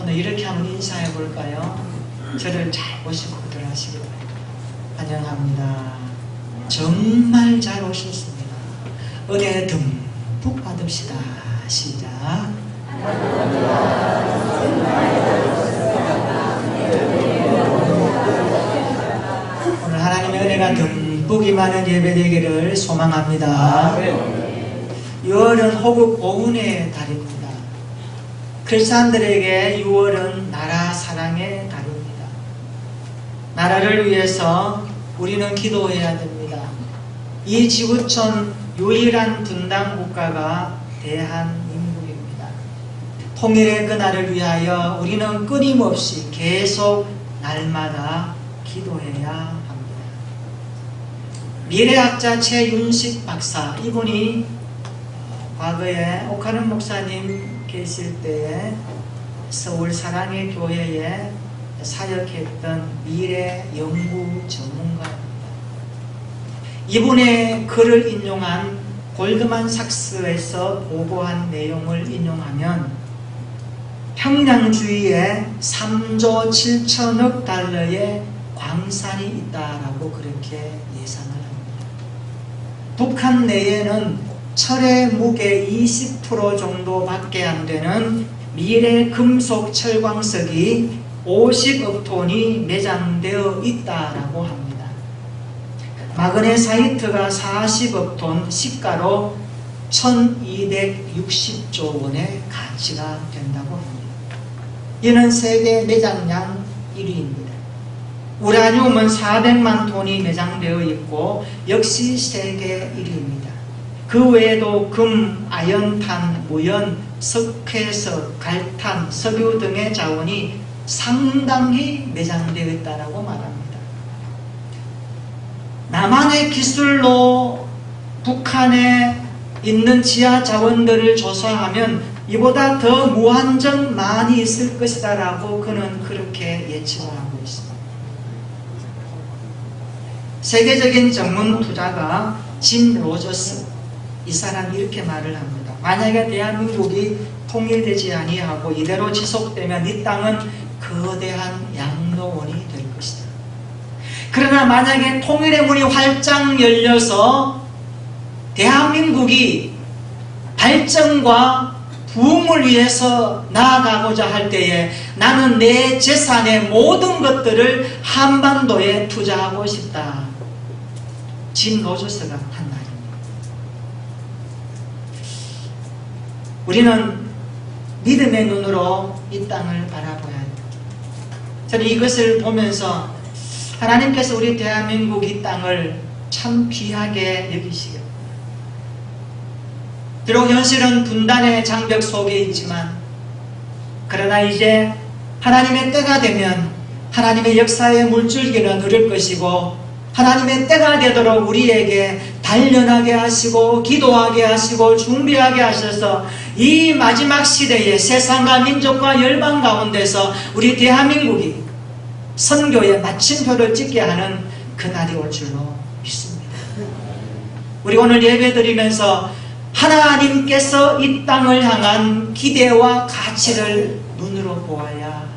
오늘 이렇게 한번 인사해 볼까요? 저를 잘 보시고 들어가시기 바랍니다. 환영합니다. 정말 잘 오셨습니다. 은혜 듬뿍 받읍시다. 시작. 오늘 하나님의 은혜가 듬뿍 임하는 예배 되기를 소망합니다. 6월은 호국 오운의 달입니다. 크리스찬들에게 6월은 나라 사랑의 달입니다. 나라를 위해서 우리는 기도해야 됩니다. 이 지구촌 유일한 분단 국가가 대한민국입니다. 통일의 그날을 위하여 우리는 끊임없이 계속 날마다 기도해야 합니다. 미래학자 최윤식 박사, 이분이 과거에 옥하는 목사님 계실 때에 서울 사랑의 교회에 사역했던 미래 연구 전문가입니다. 이분의 글을 인용한 골드만삭스에서 보고한 내용을 인용하면 평양주위에 3조 7천억 달러의 광산이 있다라고 그렇게 예상을 합니다. 북한 내에는 철의 무게 20% 정도밖에 안 되는 미래 금속 철광석이 50억 톤이 매장되어 있다라고 합니다. 마그네사이트가 40억 톤, 시가로 1260조 원의 가치가 된다고 합니다. 이는 세계 매장량 1위입니다. 우라늄은 400만 톤이 매장되어 있고 역시 세계 1위입니다. 그 외에도 금, 아연탄, 무연, 석회석, 갈탄, 석유 등의 자원이 상당히 매장되어 있다고 말합니다. 남한의 기술로 북한에 있는 지하 자원들을 조사하면 이보다 더 무한정 많이 있을 것이다 라고 그는 그렇게 예측을 하고 있습니다. 세계적인 전문 투자가 짐 로저스, 이 사람이 이렇게 말을 합니다. 만약에 대한민국이 통일되지 아니하고 이대로 지속되면 이 땅은 거대한 양로원이 될 것이다. 그러나 만약에 통일의 문이 활짝 열려서 대한민국이 발전과 부흥을 위해서 나아가고자 할 때에 나는 내 재산의 모든 것들을 한반도에 투자하고 싶다. 짐 로저스가 한 말입니다. 우리는 믿음의 눈으로 이 땅을 바라봐야 합니다. 저는 이것을 보면서 하나님께서 우리 대한민국 이 땅을 참 귀하게 여기시겠다. 비록 현실은 분단의 장벽 속에 있지만 그러나 이제 하나님의 때가 되면 하나님의 역사의 물줄기는 흐를 것이고 하나님의 때가 되도록 우리에게 단련하게 하시고 기도하게 하시고 준비하게 하셔서 이 마지막 시대에 세상과 민족과 열방 가운데서 우리 대한민국이 선교의 마침표를 찍게 하는 그날이 올 줄로 믿습니다. 우리 오늘 예배 드리면서 하나님께서 이 땅을 향한 기대와 가치를 눈으로 보아야,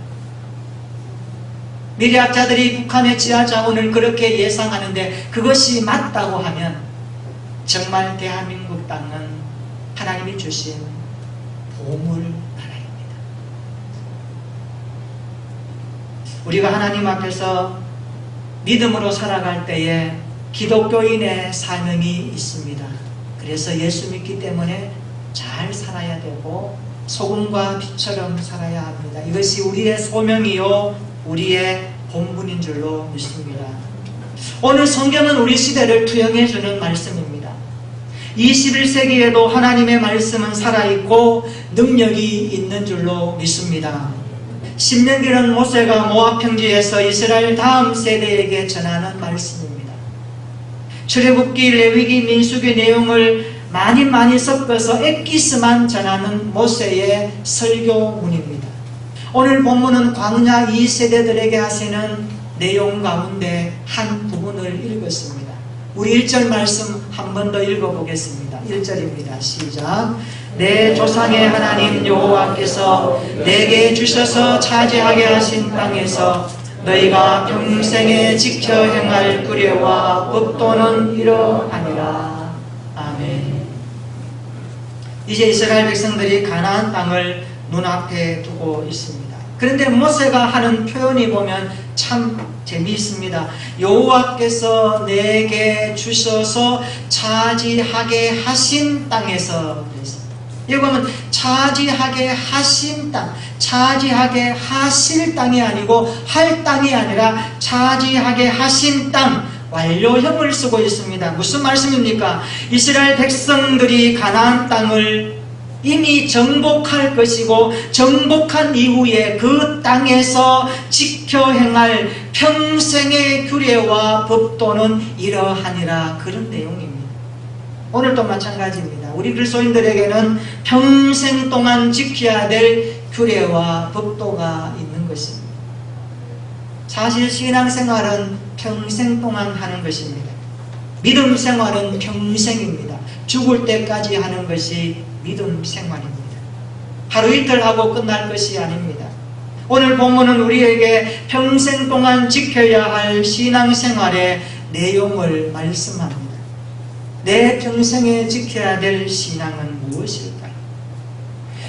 미래학자들이 북한의 지하 자원을 그렇게 예상하는데 그것이 맞다고 하면 정말 대한민국 땅은 하나님이 주신 보물 나라입니다. 우리가 하나님 앞에서 믿음으로 살아갈 때에 기독교인의 사명이 있습니다. 그래서 예수 믿기 때문에 잘 살아야 되고 소금과 빛처럼 살아야 합니다. 이것이 우리의 소명이요 우리의 본분인 줄로 믿습니다. 오늘 성경은 우리 시대를 투영해 주는 말씀입니다. 21세기에도 하나님의 말씀은 살아있고 능력이 있는 줄로 믿습니다. 신명기는 모세가 모압 평지에서 이스라엘 다음 세대에게 전하는 말씀입니다. 출애굽기, 레위기, 민수기 내용을 많이 섞어서 엑기스만 전하는 모세의 설교문입니다. 오늘 본문은 광야 2세대들에게 하시는 내용 가운데 한 부분을 읽었습니다. 우리 1절 말씀 한 번 더 읽어보겠습니다. 1절입니다. 시작. 내 조상의 하나님 여호와께서 내게 주셔서 차지하게 하신 땅에서 너희가 평생에 지켜 행할 규례와 법도는 이러하니라. 아멘. 이제 이스라엘 백성들이 가나안 땅을 눈앞에 두고 있습니다. 그런데 모세가 하는 표현이 보면 참 재미있습니다. 여호와께서 내게 주셔서 차지하게 하신 땅에서 그랬습니다. 여기 보면 차지하게 하신 땅, 차지하게 하실 땅이 아니고 할 땅이 아니라 차지하게 하신 땅, 완료형을 쓰고 있습니다. 무슨 말씀입니까? 이스라엘 백성들이 가나안 땅을 이미 정복할 것이고 정복한 이후에 그 땅에서 지켜 행할 평생의 규례와 법도는 이러하니라. 그런 내용입니다. 오늘도 마찬가지입니다. 우리 그리스도인들에게는 평생 동안 지켜야 될 규례와 법도가 있는 것입니다. 사실 신앙생활은 평생 동안 하는 것입니다. 믿음 생활은 평생입니다. 죽을 때까지 하는 것이 믿음 생활입니다. 하루 이틀 하고 끝날 것이 아닙니다. 오늘 본문은 우리에게 평생 동안 지켜야 할 신앙생활의 내용을 말씀합니다. 내 평생에 지켜야 될 신앙은 무엇일까요?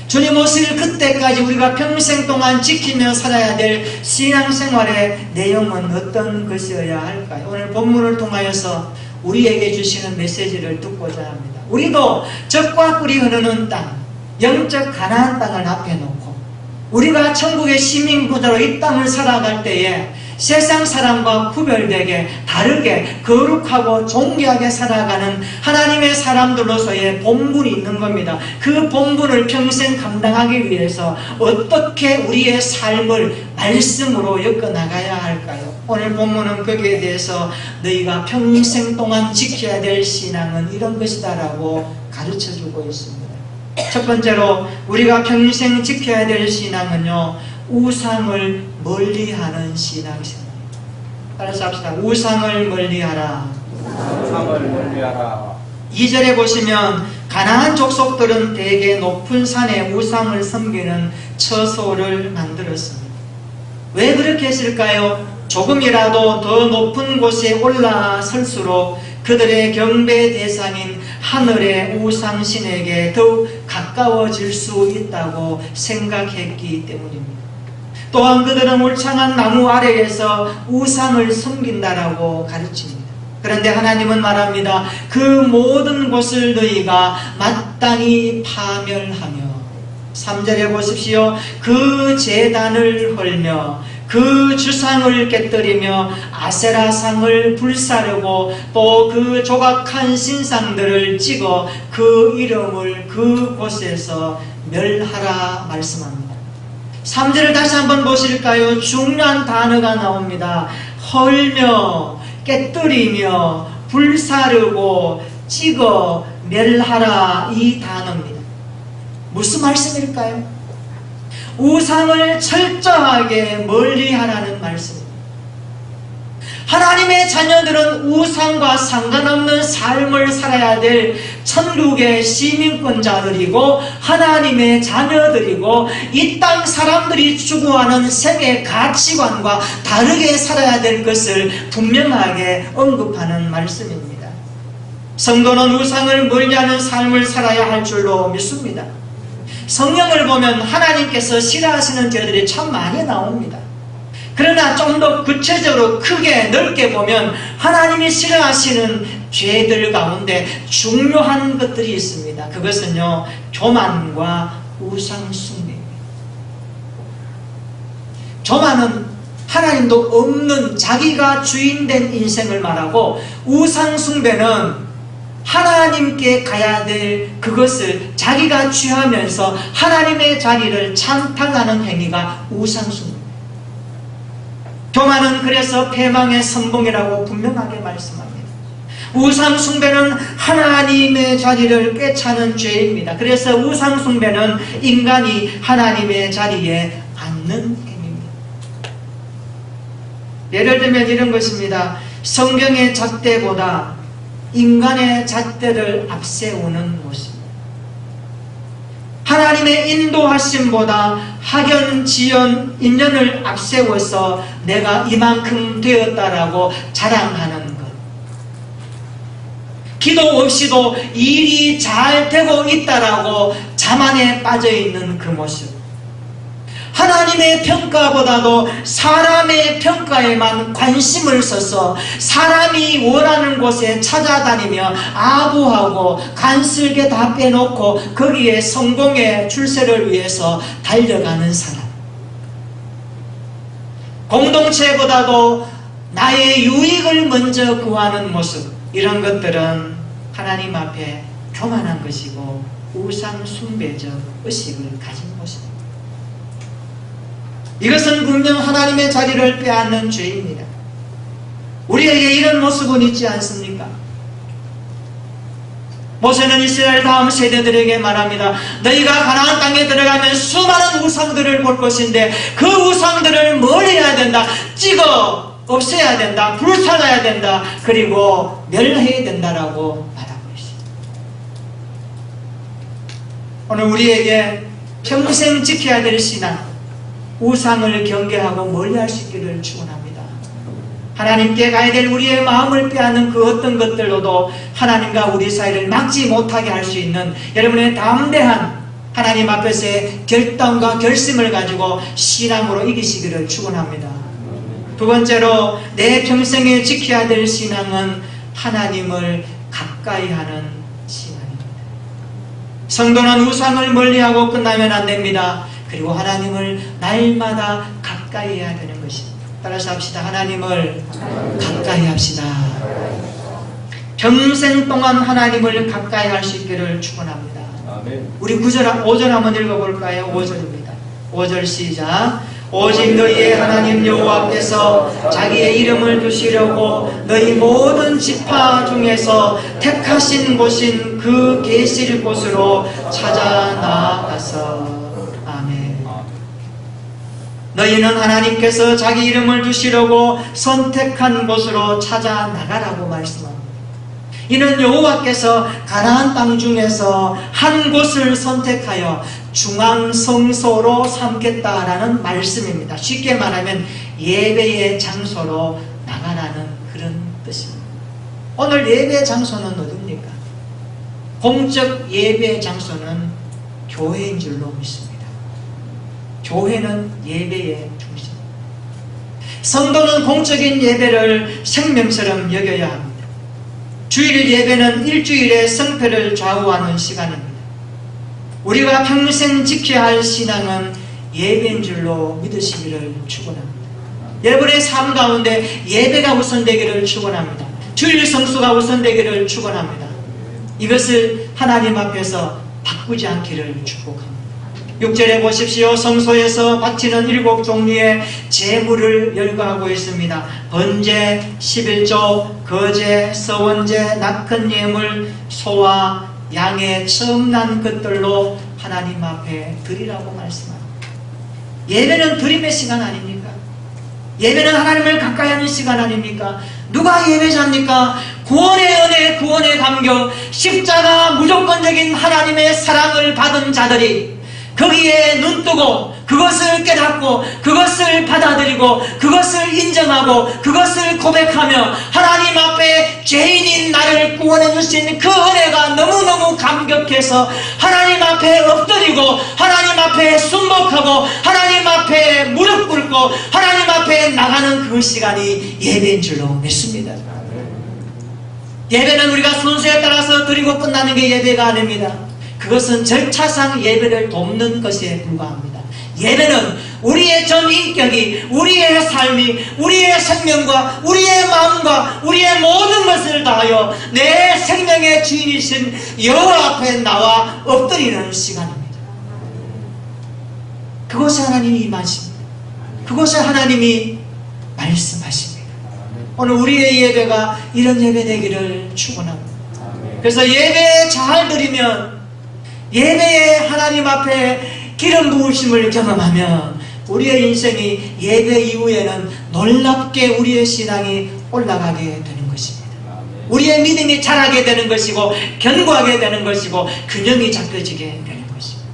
주님 오실 그때까지 우리가 평생 동안 지키며 살아야 될 신앙생활의 내용은 어떤 것이어야 할까요? 오늘 본문을 통하여서 우리에게 주시는 메시지를 듣고자 합니다. 우리도 젖과 꿀이 흐르는 땅, 영적 가나안 땅을 앞에 놓고 우리가 천국의 시민구조로 이 땅을 살아갈 때에 세상 사람과 구별되게 다르게 거룩하고 존귀하게 살아가는 하나님의 사람들로서의 본분이 있는 겁니다. 그 본분을 평생 감당하기 위해서 어떻게 우리의 삶을 말씀으로 엮어나가야 할까요? 오늘 본문은 거기에 대해서 너희가 평생 동안 지켜야 될 신앙은 이런 것이다 라고 가르쳐주고 있습니다. 첫 번째로 우리가 평생 지켜야 될 신앙은요, 우상을 멀리하는 신앙생활. 따라서 합시다. 우상을 멀리하라. 우상을 멀리하라. 2절에 보시면 가나안 족속들은 대개 높은 산에 우상을 섬기는 처소를 만들었습니다. 왜 그렇게 했을까요? 조금이라도 더 높은 곳에 올라설수록 그들의 경배 대상인 하늘의 우상신에게 더욱 가까워질 수 있다고 생각했기 때문입니다. 또한 그들은 울창한 나무 아래에서 우상을 섬긴다라고 가르칩니다. 그런데 하나님은 말합니다. 그 모든 곳을 너희가 마땅히 파멸하며, 3절에 보십시오. 그 제단을 헐며 그 주상을 깨뜨리며 아세라상을 불사르고 또 그 조각한 신상들을 찍어 그 이름을 그곳에서 멸하라 말씀합니다. 3절을 다시 한번 보실까요? 중요한 단어가 나옵니다. 헐며 깨뜨리며 불사르고 찍어 멸하라, 이 단어입니다. 무슨 말씀일까요? 우상을 철저하게 멀리하라는 말씀입니다. 하나님의 자녀들은 우상과 상관없는 삶을 살아야 될 천국의 시민권자들이고 하나님의 자녀들이고 이 땅 사람들이 추구하는 생애 가치관과 다르게 살아야 될 것을 분명하게 언급하는 말씀입니다. 성도는 우상을 멀리하는 삶을 살아야 할 줄로 믿습니다. 성경을 보면 하나님께서 싫어하시는 죄들이 참 많이 나옵니다. 그러나 좀 더 구체적으로 크게 넓게 보면 하나님이 싫어하시는 죄들 가운데 중요한 것들이 있습니다. 그것은요, 교만과 우상숭배입니다. 교만은 하나님도 없는 자기가 주인된 인생을 말하고, 우상숭배는 하나님께 가야 될 그것을 자기가 취하면서 하나님의 자리를 찬탈하는 행위가 우상숭배입니다. 교만은 그래서 패망의 선봉이라고 분명하게 말씀합니다. 우상숭배는 하나님의 자리를 꿰차는 죄입니다. 그래서 우상숭배는 인간이 하나님의 자리에 앉는 행위입니다. 예를 들면 이런 것입니다. 성경의 잣대보다 인간의 잣대를 앞세우는 모습. 하나님의 인도하심보다 학연, 지연, 인연을 앞세워서 내가 이만큼 되었다라고 자랑하는 것. 기도 없이도 일이 잘 되고 있다라고 자만에 빠져있는 그 모습. 하나님의 평가보다도 사람의 평가에만 관심을 써서 사람이 원하는 곳에 찾아다니며 아부하고 간슬게 다 빼놓고 거기에 성공의 출세를 위해서 달려가는 사람. 공동체보다도 나의 유익을 먼저 구하는 모습. 이런 것들은 하나님 앞에 교만한 것이고 우상 숭배적 의식을 가진 모습입니다. 이것은 분명 하나님의 자리를 빼앗는 죄입니다. 우리에게 이런 모습은 있지 않습니까? 모세는 이스라엘 다음 세대들에게 말합니다. 너희가 가나안 땅에 들어가면 수많은 우상들을 볼 것인데 그 우상들을 뭘 해야 된다? 찍어 없애야 된다. 불살라야 된다. 그리고 멸해야 된다라고 말하고 있습니다. 오늘 우리에게 평생 지켜야 될 신앙, 우상을 경계하고 멀리할 수 있기를 축원합니다. 하나님께 가야 될 우리의 마음을 빼앗는 그 어떤 것들로도 하나님과 우리 사이를 막지 못하게 할 수 있는 여러분의 담대한 하나님 앞에서의 결단과 결심을 가지고 신앙으로 이기시기를 축원합니다. 두 번째로 내 평생에 지켜야 될 신앙은 하나님을 가까이 하는 신앙입니다. 성도는 우상을 멀리하고 끝나면 안 됩니다. 그리고 하나님을 날마다 가까이 해야 되는 것입니다. 따라서 합시다. 하나님을 가까이 합시다. 평생 동안 하나님을 가까이 할 수 있기를 축원합니다. 우리 5절 한번 읽어볼까요? 5절입니다. 5절 시작. 오직 너희의 하나님 여호와께서 자기의 이름을 두시려고 너희 모든 지파 중에서 택하신 곳인 그 계실 곳으로 찾아 나아가서. 아멘. 너희는 하나님께서 자기 이름을 두시려고 선택한 곳으로 찾아 나가라고 말씀합니다. 이는 여호와께서 가나안 땅 중에서 한 곳을 선택하여 중앙성소로 삼겠다라는 말씀입니다. 쉽게 말하면 예배의 장소로 나가라는 그런 뜻입니다. 오늘 예배의 장소는 어디입니까? 공적 예배의 장소는 교회인 줄로 믿습니다. 교회는 예배의 중심. 성도는 공적인 예배를 생명처럼 여겨야 합니다. 주일 예배는 일주일의 성패를 좌우하는 시간입니다. 우리가 평생 지켜야 할 신앙은 예배인 줄로 믿으시기를 축원합니다. 여러분의 삶 가운데 예배가 우선되기를 축원합니다. 주일 성수가 우선되기를 축원합니다. 이것을 하나님 앞에서 바꾸지 않기를 축복합니다. 6절에 보십시오. 성소에서 바치는 7종류의 제물을 열거하고 있습니다. 번제, 11조, 거제, 서원제, 낙헌 예물, 소와 양의 처음 난 것들로 하나님 앞에 드리라고 말씀합니다. 예배는 드림의 시간 아닙니까? 예배는 하나님을 가까이 하는 시간 아닙니까? 누가 예배자입니까? 구원의 은혜, 구원의 감격, 십자가 무조건적인 하나님의 사랑을 받은 자들이 거기에 눈뜨고 그것을 깨닫고 그것을 받아들이고 그것을 인정하고 그것을 고백하며 하나님 앞에 죄인인 나를 구원해 주신 그 은혜가 너무너무 감격해서 하나님 앞에 엎드리고 하나님 앞에 순복하고 하나님 앞에 무릎 꿇고 하나님 앞에 나가는 그 시간이 예배인 줄로 믿습니다. 예배는 우리가 순서에 따라서 드리고 끝나는 게 예배가 아닙니다. 그것은 절차상 예배를 돕는 것에 불과합니다. 예배는 우리의 전 인격이, 우리의 삶이, 우리의 생명과 우리의 마음과 우리의 모든 것을 다하여 내 생명의 주인이신 여호와 앞에 나와 엎드리는 시간입니다. 그곳에 하나님이 임하십니다. 그곳에 하나님이 말씀하십니다. 오늘 우리의 예배가 이런 예배 되기를 축원합니다. 그래서 예배 잘 드리면 예배에 하나님 앞에 기름 부으심을 경험하면 우리의 인생이 예배 이후에는 놀랍게 우리의 신앙이 올라가게 되는 것입니다. 우리의 믿음이 자라게 되는 것이고 견고하게 되는 것이고 균형이 잡혀지게 되는 것입니다.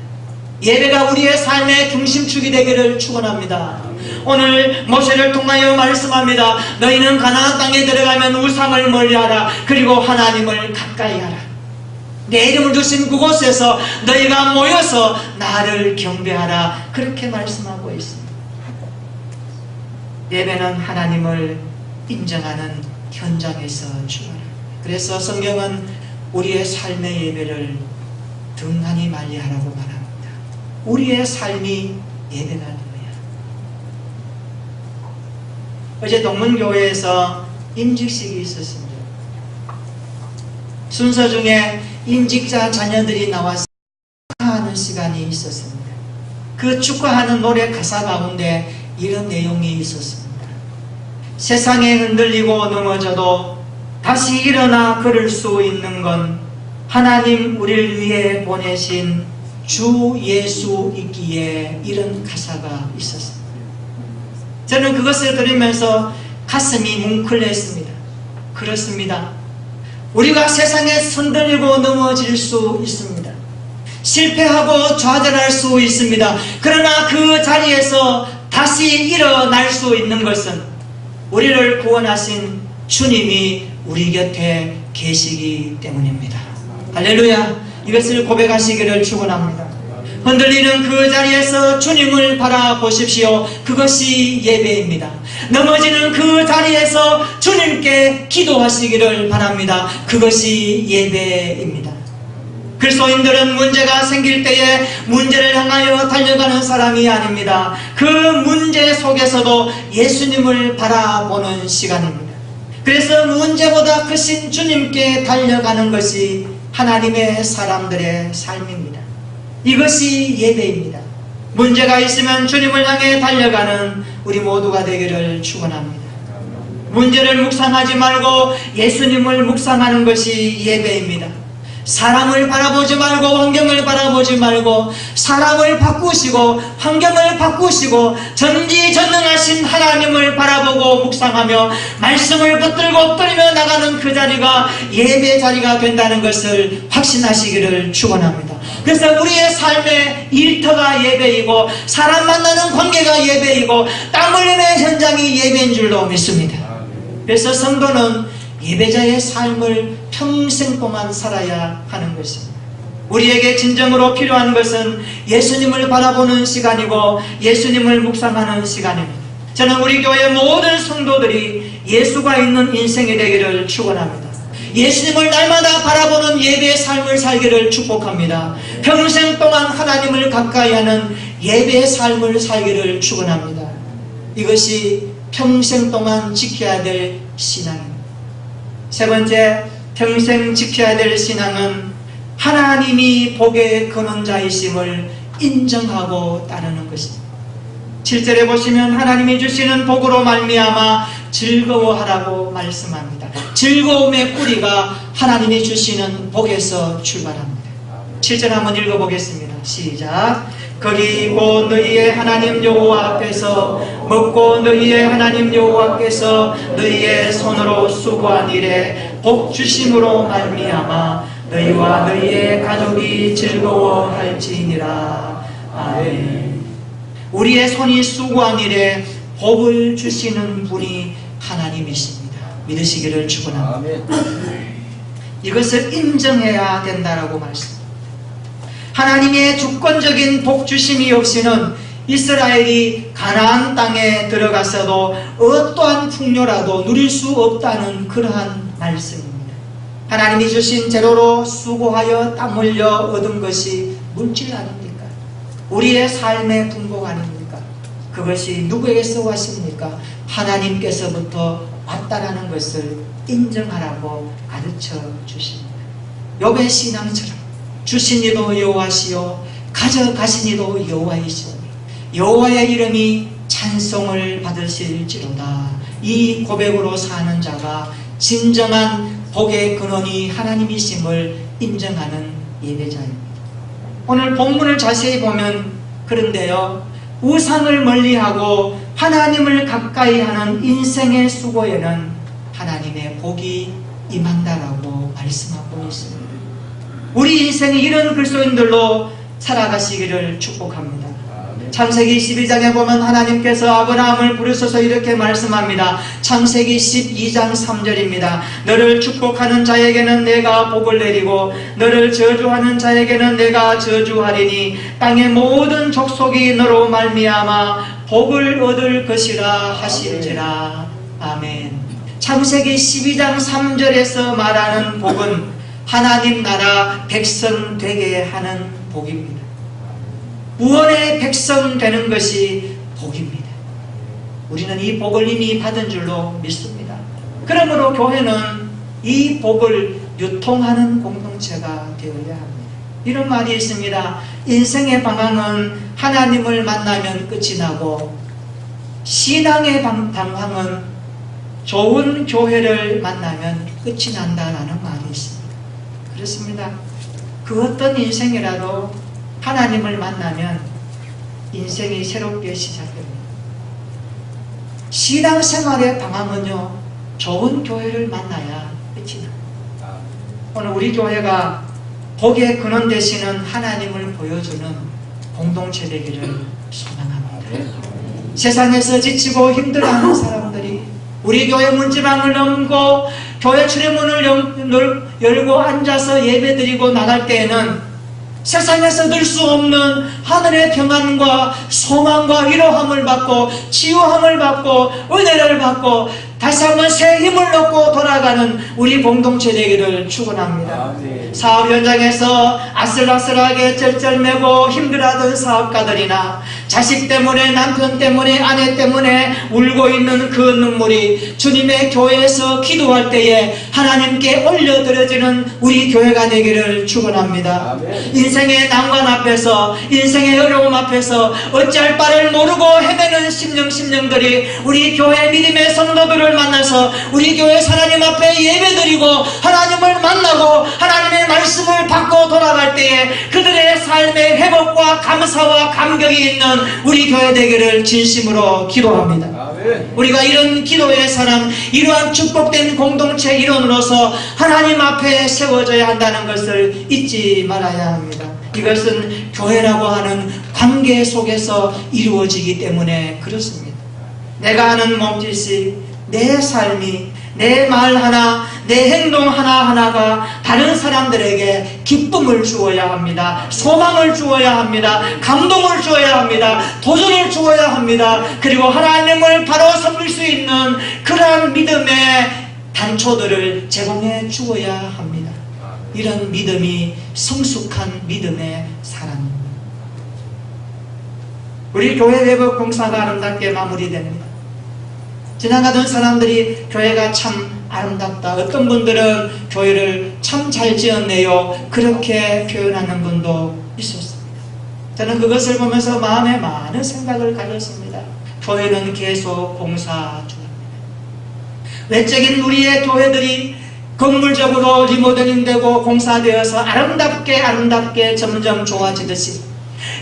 예배가 우리의 삶의 중심축이 되기를 축원합니다. 오늘 모세를 통하여 말씀합니다. 너희는 가나안 땅에 들어가면 우상을 멀리하라. 그리고 하나님을 가까이 하라. 내 이름을 주신 그곳에서 너희가 모여서 나를 경배하라. 그렇게 말씀하고 있습니다. 예배는 하나님을 인정하는 현장에서 주어라. 그래서 성경은 우리의 삶의 예배를 등한히 말리하라고 말합니다. 우리의 삶이 예배가 되어야. 어제 동문교회에서 임직식이 있었습니다. 순서 중에 임직자 자녀들이 나와서 축하하는 시간이 있었습니다. 그 축하하는 노래 가사 가운데 이런 내용이 있었습니다. 세상에 흔들리고 넘어져도 다시 일어나 걸을 수 있는 건 하나님 우리를 위해 보내신 주 예수 있기에, 이런 가사가 있었습니다. 저는 그것을 들으면서 가슴이 뭉클했습니다. 그렇습니다. 우리가 세상에 흔들리고 넘어질 수 있습니다. 실패하고 좌절할 수 있습니다. 그러나 그 자리에서 다시 일어날 수 있는 것은 우리를 구원하신 주님이 우리 곁에 계시기 때문입니다. 할렐루야. 이것을 고백하시기를 축원합니다. 흔들리는 그 자리에서 주님을 바라보십시오. 그것이 예배입니다. 넘어지는 그 자리에서 주님께 기도하시기를 바랍니다. 그것이 예배입니다. 그리스도인들은 문제가 생길 때에 문제를 향하여 달려가는 사람이 아닙니다. 그 문제 속에서도 예수님을 바라보는 시간입니다. 그래서 문제보다 크신 주님께 달려가는 것이 하나님의 사람들의 삶입니다. 이것이 예배입니다. 문제가 있으면 주님을 향해 달려가는 우리 모두가 되기를 축원합니다. 문제를 묵상하지 말고 예수님을 묵상하는 것이 예배입니다. 사람을 바라보지 말고 환경을 바라보지 말고 사람을 바꾸시고 환경을 바꾸시고 전지전능하신 하나님을 바라보고 묵상하며 말씀을 붙들고 엎드리며 나가는 그 자리가 예배 자리가 된다는 것을 확신하시기를 축원합니다. 그래서 우리의 삶의 일터가 예배이고 사람 만나는 관계가 예배이고 땀 흘리는 현장이 예배인 줄로 믿습니다. 그래서 성도는 예배자의 삶을 평생 동안 살아야 하는 것입니다. 우리에게 진정으로 필요한 것은 예수님을 바라보는 시간이고 예수님을 묵상하는 시간입니다. 저는 우리 교회 모든 성도들이 예수가 있는 인생이 되기를 축원합니다. 예수님을 날마다 바라보는 예배의 삶을 살기를 축복합니다. 평생 동안 하나님을 가까이 하는 예배의 삶을 살기를 축원합니다. 이것이 평생 동안 지켜야 될 신앙입니다. 세 번째, 평생 지켜야 될 신앙은 하나님이 복의 근원자이심을 인정하고 따르는 것입니다. 7절에 보시면 하나님이 주시는 복으로 말미암아 즐거워하라고 말씀합니다. 즐거움의 뿌리가 하나님이 주시는 복에서 출발합니다. 7절 한번 읽어보겠습니다. 시작. 그리고 너희의 하나님 여호와 앞에서 먹고 너희의 하나님 여호와께서 너희의 손으로 수고한 일에 복 주심으로 말미암아 너희와 너희의 가족이 즐거워할지니라. 아멘. 우리의 손이 수고한 일에 복을 주시는 분이 하나님이십니다. 믿으시기를 축원합니다. 이것을 인정해야 된다라고 말씀합니다. 하나님의 주권적인 복주심이 없이는 이스라엘이 가나안 땅에 들어가서도 어떠한 풍요라도 누릴 수 없다는 그러한 말씀입니다. 하나님이 주신 재료로 수고하여 땀 흘려 얻은 것이 물질 아닙니까? 우리의 삶의 풍복 아닙니까? 그것이 누구에게서 왔습니까? 하나님께서부터 왔다라는 것을 인정하라고 가르쳐 주십니다. 욥의 신앙처럼 주신 이도 여호와시요 가져가신 이도 여호와이시오니 여호와의 이름이 찬송을 받으실지로다. 이 고백으로 사는 자가 진정한 복의 근원이 하나님이심을 인정하는 예배자입니다. 오늘 본문을 자세히 보면 그런데요, 우상을 멀리하고 하나님을 가까이 하는 인생의 수고에는 하나님의 복이 임한다라고 말씀하고 있습니다. 우리 인생이 이런 그리스도인들로 살아가시기를 축복합니다. 아멘. 창세기 12장에 보면 하나님께서 아브라함을 부르셔서 이렇게 말씀합니다. 창세기 12장 3절입니다. 너를 축복하는 자에게는 내가 복을 내리고 너를 저주하는 자에게는 내가 저주하리니 땅의 모든 족속이 너로 말미암아 복을 얻을 것이라 하실지라. 아멘. 창세기 12장 3절에서 말하는 복은 하나님 나라 백성 되게 하는 복입니다. 구원의 백성 되는 것이 복입니다. 우리는 이 복을 이미 받은 줄로 믿습니다. 그러므로 교회는 이 복을 유통하는 공동체가 되어야 합니다. 이런 말이 있습니다. 인생의 방황은 하나님을 만나면 끝이 나고 신앙의 방황은 좋은 교회를 만나면 끝이 난다라는 말이 있습니다. 그렇습니다. 그 어떤 인생이라도 하나님을 만나면 인생이 새롭게 시작됩니다. 신앙생활의 방황은요, 좋은 교회를 만나야 끝이 납니다. 오늘 우리 교회가 복의 근원 되시는 하나님을 보여주는 공동체 되기를 소망합니다. 세상에서 지치고 힘들어하는 사람들이 우리 교회 문지방을 넘고 교회 출입문을 열고 앉아서 예배드리고 나갈 때에는 세상에서 늘 수 없는 하늘의 평안과 소망과 위로함을 받고 치유함을 받고 은혜를 받고 다시 한번 새 힘을 얻고 돌아가는 우리 공동체 되기를 축원합니다. 사업 현장에서 아슬아슬하게 쩔쩔매고 힘들어하던 사업가들이나 자식 때문에 남편 때문에 아내 때문에 울고 있는 그 눈물이 주님의 교회에서 기도할 때에 하나님께 올려드려지는 우리 교회가 되기를 축원합니다. 인생의 난관 앞에서 인생의 어려움 앞에서 어찌할 바를 모르고 헤매는 심령들이 우리 교회 믿음의 성도들을 만나서 우리 교회 하나님 앞에 예배드리고 하나님을 만나고 하나님의 말씀을 받고 돌아갈 때에 그들의 삶의 회복과 감사와 감격이 있는 우리 교회 되기를 진심으로 기도합니다. 아멘. 우리가 이런 기도의 사람, 이러한 축복된 공동체 일원으로서 하나님 앞에 세워져야 한다는 것을 잊지 말아야 합니다. 이것은 교회라고 하는 관계 속에서 이루어지기 때문에 그렇습니다. 내가 하는 몸짓이, 내 삶이, 내 말 하나, 내 행동 하나하나가 다른 사람들에게 기쁨을 주어야 합니다. 소망을 주어야 합니다. 감동을 주어야 합니다. 도전을 주어야 합니다. 그리고 하나님을 바로 섬길 수 있는 그러한 믿음의 단초들을 제공해 주어야 합니다. 이런 믿음이 성숙한 믿음의 사람입니다. 우리 교회 회복 공사가 아름답게 마무리됩니다. 지나가던 사람들이 교회가 참 아름답다, 어떤 분들은 교회를 참 잘 지었네요, 그렇게 표현하는 분도 있었습니다. 저는 그것을 보면서 마음에 많은 생각을 가졌습니다. 교회는 계속 공사 중입니다. 외적인 우리의 교회들이 건물적으로 리모델링되고 공사되어서 아름답게 점점 좋아지듯이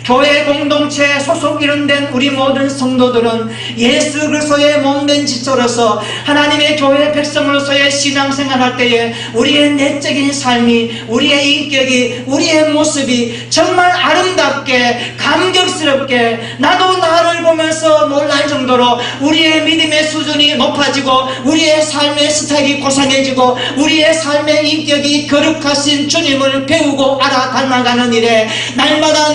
교회 공동체 소속 이룬된 우리 모든 성도들은 예수 그리스도의 몸된 지체로서 하나님의 교회 백성으로서의 신앙생활할 때에 우리의 내적인 삶이, 우리의 인격이, 우리의 모습이 정말 아름답게 감격스럽게 나도 나를 보면서 놀랄 정도로 우리의 믿음의 수준이 높아지고 우리의 삶의 스타일이 고상해지고 우리의 삶의 인격이 거룩하신 주님을 배우고 알아 닮아가는 일에 날마다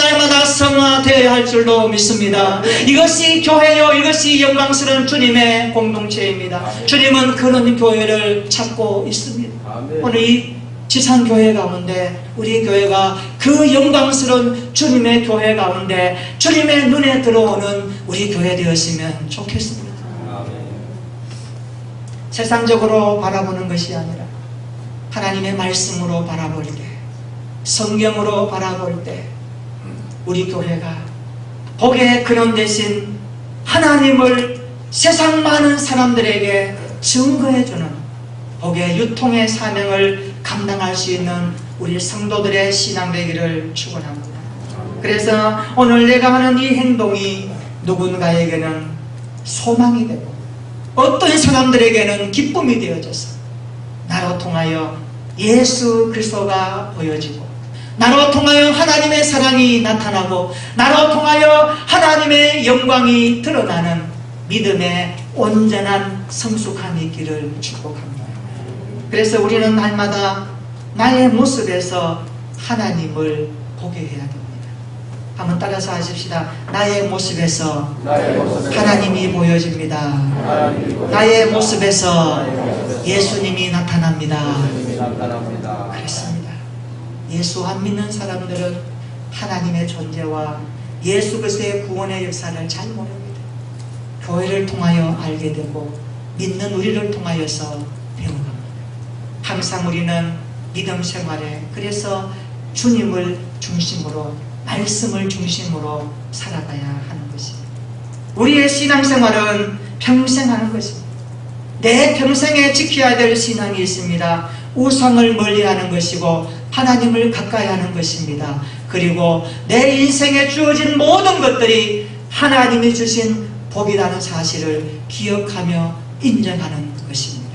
성화되어야 할 줄로 믿습니다. 이것이 교회요, 이것이 영광스러운 주님의 공동체입니다. 주님은 그런 교회를 찾고 있습니다. 오늘 이 지상교회 가운데 우리 교회가 그 영광스러운 주님의 교회 가운데 주님의 눈에 들어오는 우리 교회 되었으면 좋겠습니다. 세상적으로 바라보는 것이 아니라 하나님의 말씀으로 바라볼 때, 성경으로 바라볼 때 우리 교회가 복의 근원 되신 하나님을 세상 많은 사람들에게 증거해주는 복의 유통의 사명을 감당할 수 있는 우리 성도들의 신앙 되기를 축원합니다. 그래서 오늘 내가 하는 이 행동이 누군가에게는 소망이 되고 어떤 사람들에게는 기쁨이 되어져서 나로 통하여 예수 그리스도가 보여지고 나로 통하여 하나님의 사랑이 나타나고 나로 통하여 하나님의 영광이 드러나는 믿음의 온전한 성숙함이 있기를 축복합니다. 그래서 우리는 날마다 나의 모습에서 하나님을 보게 해야 됩니다. 한번 따라서 하십시다. 나의 모습에서 하나님이 보여집니다. 나의 모습에서 예수님이 나타납니다. 그렇습니다. 예수 안 믿는 사람들은 하나님의 존재와 예수 그리스도의 구원의 역사를 잘 모릅니다. 교회를 통하여 알게 되고 믿는 우리를 통하여서 배워갑니다. 항상 우리는 믿음 생활에 그래서 주님을 중심으로 말씀을 중심으로 살아가야 하는 것입니다. 우리의 신앙생활은 평생 하는 것입니다. 내 평생에 지켜야 될 신앙이 있습니다. 우상을 멀리하는 것이고 하나님을 가까이 하는 것입니다. 그리고 내 인생에 주어진 모든 것들이 하나님이 주신 복이라는 사실을 기억하며 인정하는 것입니다.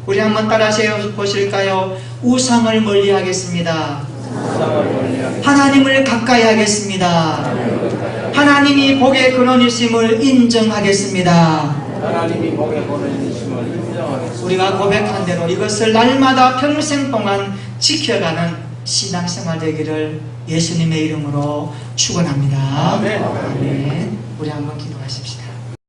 우리 한번 따라서 보실까요? 우상을 멀리하겠습니다. 하나님을 가까이 하겠습니다. 하나님이 복의 근원이심을 인정하겠습니다. 하나님이 복의 근원이심을 인정하겠습니다. 우리가 고백한 대로 이것을 날마다 평생 동안 지켜가는 신앙생활 되기를 예수님의 이름으로 축원합니다. 아멘. 아멘. 우리 한번 기도하십시다.